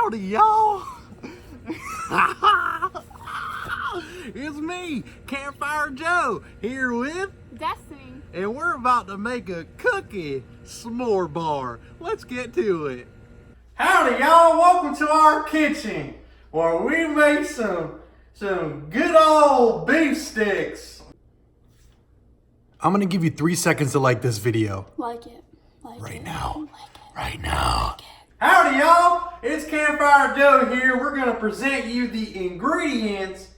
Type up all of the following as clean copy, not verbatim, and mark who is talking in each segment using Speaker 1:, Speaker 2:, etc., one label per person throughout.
Speaker 1: Howdy, y'all. It's me, Campfire Joe, here with
Speaker 2: Destiny.
Speaker 1: And we're about to make a cookie s'more bar. Let's get to it. Howdy, y'all. Welcome to our kitchen where we make some good old beef sticks. I'm gonna give you 3 seconds to like this video.
Speaker 2: Like it. Like
Speaker 1: Right
Speaker 2: it.
Speaker 1: now.
Speaker 2: Like it.
Speaker 1: Right now.
Speaker 2: Like it.
Speaker 1: Howdy, y'all. It's Campfire Joe here. We're gonna present you the ingredients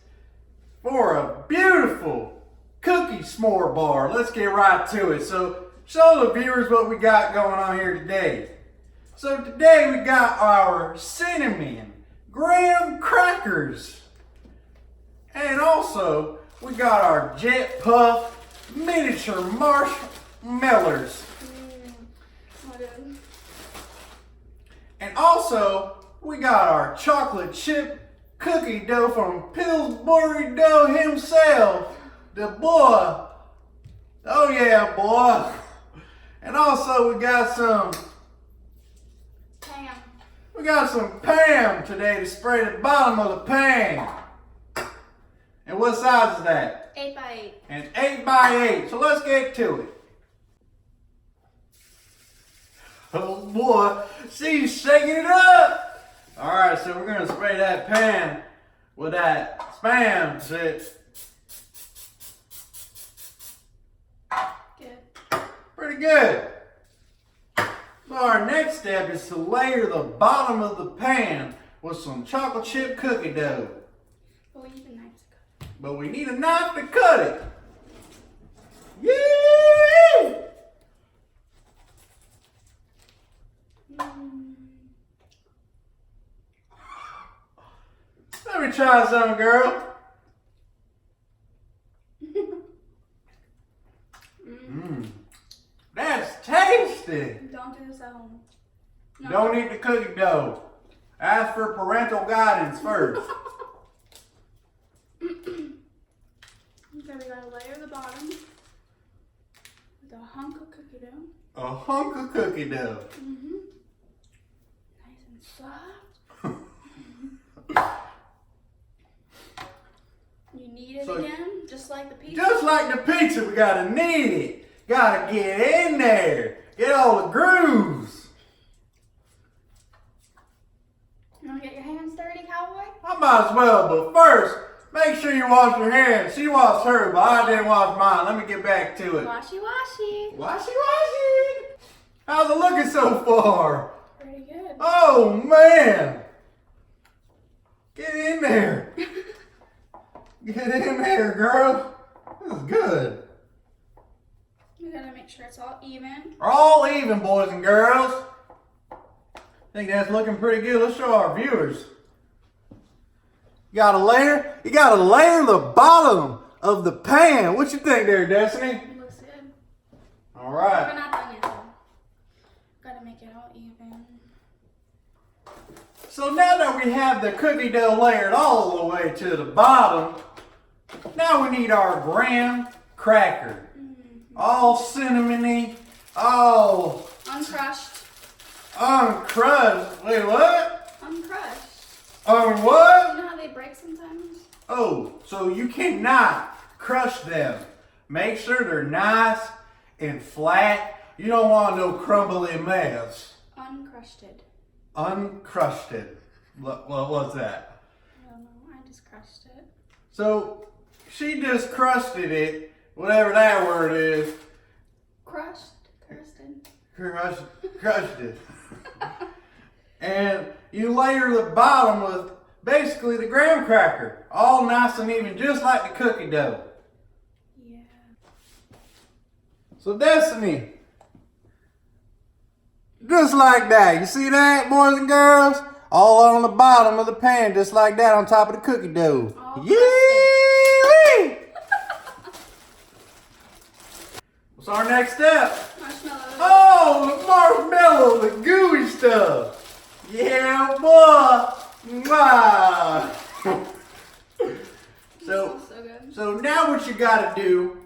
Speaker 1: for a beautiful cookie s'more bar. Let's get right to it. So show the viewers what we got going on here today. So today we got our cinnamon graham crackers. And also we got our jet puff miniature marshmallows. And also we got our chocolate chip cookie dough from Pillsbury Dough himself. The boy. Oh yeah, boy. And also we got some
Speaker 2: Pam.
Speaker 1: We got some Pam today to spray the bottom of the pan. And what size is that?
Speaker 2: 8x8.
Speaker 1: An 8x8. So let's get to it. Oh boy, she's shaking it up. Alright, so we're gonna spray that pan with that Spam shit.
Speaker 2: Good.
Speaker 1: Pretty good. So our next step is to layer the bottom of the pan with some chocolate chip cookie dough.
Speaker 2: But we need a knife to cut.
Speaker 1: But we need a knife to cut it. Yay! Let me try some, girl. That's tasty.
Speaker 2: Don't do this at home. No.
Speaker 1: Don't eat the cookie dough. Ask for parental guidance first.
Speaker 2: Okay, we gotta layer the bottom with a hunk of cookie dough.
Speaker 1: A hunk of cookie dough.
Speaker 2: Nice and soft. You knead it again, just like the pizza.
Speaker 1: Just like the pizza, we gotta knead it. Gotta get in there. Get all the grooves.
Speaker 2: You wanna get your hands dirty, cowboy?
Speaker 1: I might as well, but first, make sure you wash your hands. She washed hers, but I didn't wash mine. Let me get back to it.
Speaker 2: Washy washy.
Speaker 1: Washy washy. How's it looking so far?
Speaker 2: Pretty good.
Speaker 1: Oh man. Get in there. Get in there, girl. This is good.
Speaker 2: We gotta make sure it's all even.
Speaker 1: All even, boys and girls. I think that's looking pretty good. Let's show our viewers. You gotta layer the bottom of the pan. What you think there, Destiny?
Speaker 2: It looks good.
Speaker 1: All
Speaker 2: We're
Speaker 1: right.
Speaker 2: not done yet though. Gotta make it all even.
Speaker 1: So now that we have the cookie dough layered all the way to the bottom, now we need our graham cracker. All cinnamony, all
Speaker 2: Uncrushed.
Speaker 1: uncrushed. Wait, what?
Speaker 2: Uncrushed.
Speaker 1: What?
Speaker 2: You know how they break sometimes?
Speaker 1: Oh, so you cannot crush them. Make sure they're nice and flat. You don't want no crumbly mess.
Speaker 2: Uncrusted.
Speaker 1: Uncrusted. What was that?
Speaker 2: I don't know. I just crushed it.
Speaker 1: So she just crusted it, whatever that word is.
Speaker 2: Crushed. Crusted.
Speaker 1: Crushed it. And you layer the bottom with basically the graham cracker. All nice and even, just like the cookie dough.
Speaker 2: Yeah.
Speaker 1: So Destiny, just like that. You see that, boys and girls? All on the bottom of the pan, just like that, on top of the cookie dough.
Speaker 2: All
Speaker 1: Yee! What's our next step?
Speaker 2: Marshmallows.
Speaker 1: Oh, the marshmallow, the gooey stuff. Yeah, boy. Mwah.
Speaker 2: So good.
Speaker 1: So now what you gotta do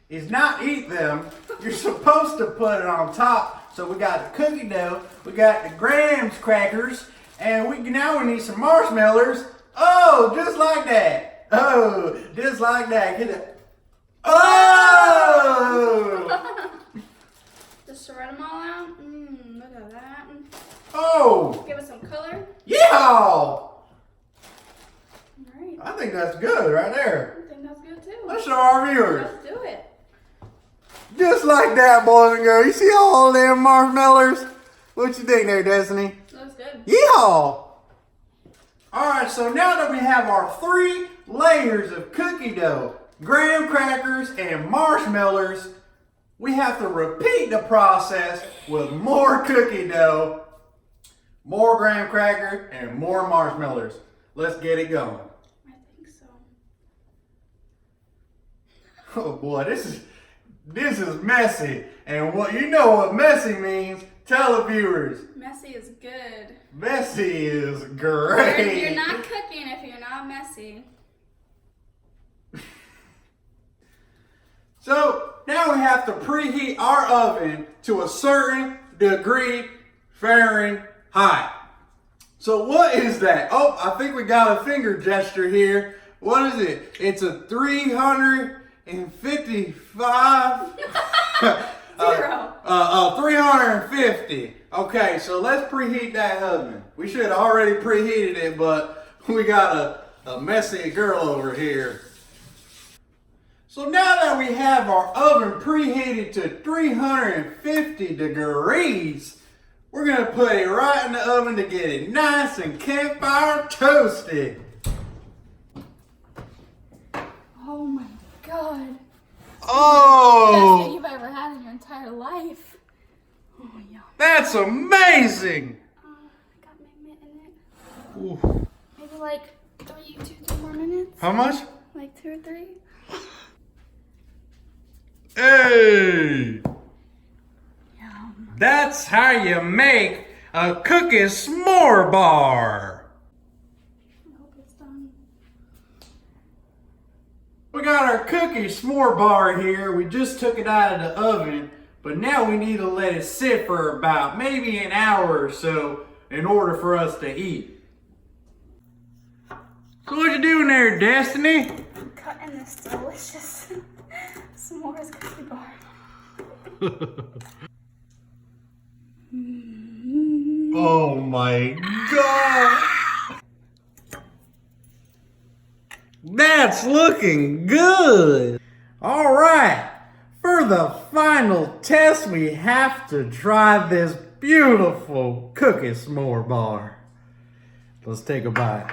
Speaker 1: is not eat them. You're supposed to put it on top. So we got the cookie dough, we got the graham crackers, And now we need some marshmallows. Oh, just like that. Oh, just like that. Get it. Oh!
Speaker 2: Just spread them all out. Look at that.
Speaker 1: Oh!
Speaker 2: Give us some color.
Speaker 1: Yeah!
Speaker 2: All right.
Speaker 1: I think that's good right there.
Speaker 2: I think that's good too.
Speaker 1: Let's show our viewers.
Speaker 2: Let's do it.
Speaker 1: Just like that, boys and girls. You see all them marshmallows? What you think there, Destiny?
Speaker 2: Looks good.
Speaker 1: Yeehaw! Alright, so now that we have our 3 layers of cookie dough, graham crackers, and marshmallows, we have to repeat the process with more cookie dough, more graham cracker, and more marshmallows. Let's get it going.
Speaker 2: I think so.
Speaker 1: Oh boy, this is messy. And what you know what messy means, tell the viewers.
Speaker 2: Messy is good.
Speaker 1: Messy is great.
Speaker 2: You're not cooking if you're not messy.
Speaker 1: So now we have to preheat our oven to a certain degree Fahrenheit. So what is that? Oh, I think we got a finger gesture here. What is it? It's a 355. 350. Okay, so let's preheat that oven. We should have already preheated it, but we got a messy girl over here. So now that we have our oven preheated to 350 degrees, we're going to put it right in the oven to get it nice and campfire toasted.
Speaker 2: Oh my god.
Speaker 1: Oh!
Speaker 2: Best thing you've ever had in your entire life. Oh yeah.
Speaker 1: That's amazing!
Speaker 2: I got my mitt in it.
Speaker 1: Ooh.
Speaker 2: Maybe like 2, 3 more minutes.
Speaker 1: How much?
Speaker 2: Like 2 or 3.
Speaker 1: Hey!
Speaker 2: Yum.
Speaker 1: That's how you make a cookie s'more bar.
Speaker 2: I hope it's done.
Speaker 1: We got our cookie s'more bar here. We just took it out of the oven, but now we need to let it sit for about maybe an hour or so in order for us to eat. So what you doing there, Destiny?
Speaker 2: I'm cutting this delicious Smore'S cookie bar.
Speaker 1: Oh my god! That's looking good! Alright, for the final test we have to try this beautiful cookie s'more bar. Let's take a bite.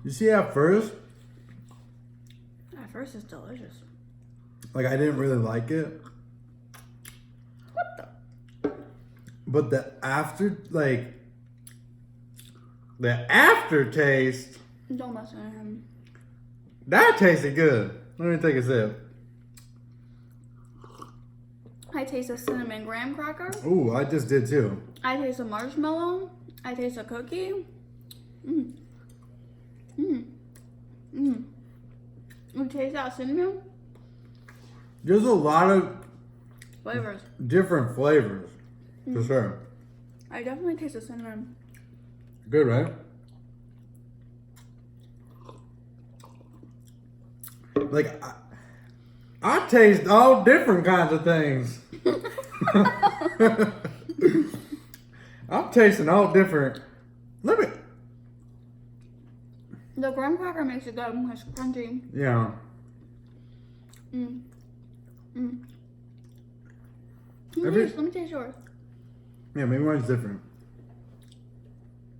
Speaker 1: You see, at first
Speaker 2: It's delicious.
Speaker 1: like I didn't really like it.
Speaker 2: What the?
Speaker 1: But the aftertaste,
Speaker 2: Don't mess with him.
Speaker 1: that tasted good. Let me take a sip.
Speaker 2: I taste a cinnamon graham cracker.
Speaker 1: Ooh, I just did too.
Speaker 2: I taste a marshmallow. I taste a cookie. You taste that cinnamon?
Speaker 1: There's a lot of
Speaker 2: Flavors.
Speaker 1: different flavors, for sure.
Speaker 2: I definitely taste the cinnamon.
Speaker 1: Good, right? Like, I taste all different kinds of things. I'm tasting all different. Let me.
Speaker 2: The graham cracker makes it good. It's crunchy.
Speaker 1: Yeah.
Speaker 2: Let me taste yours.
Speaker 1: Yeah, maybe mine's different.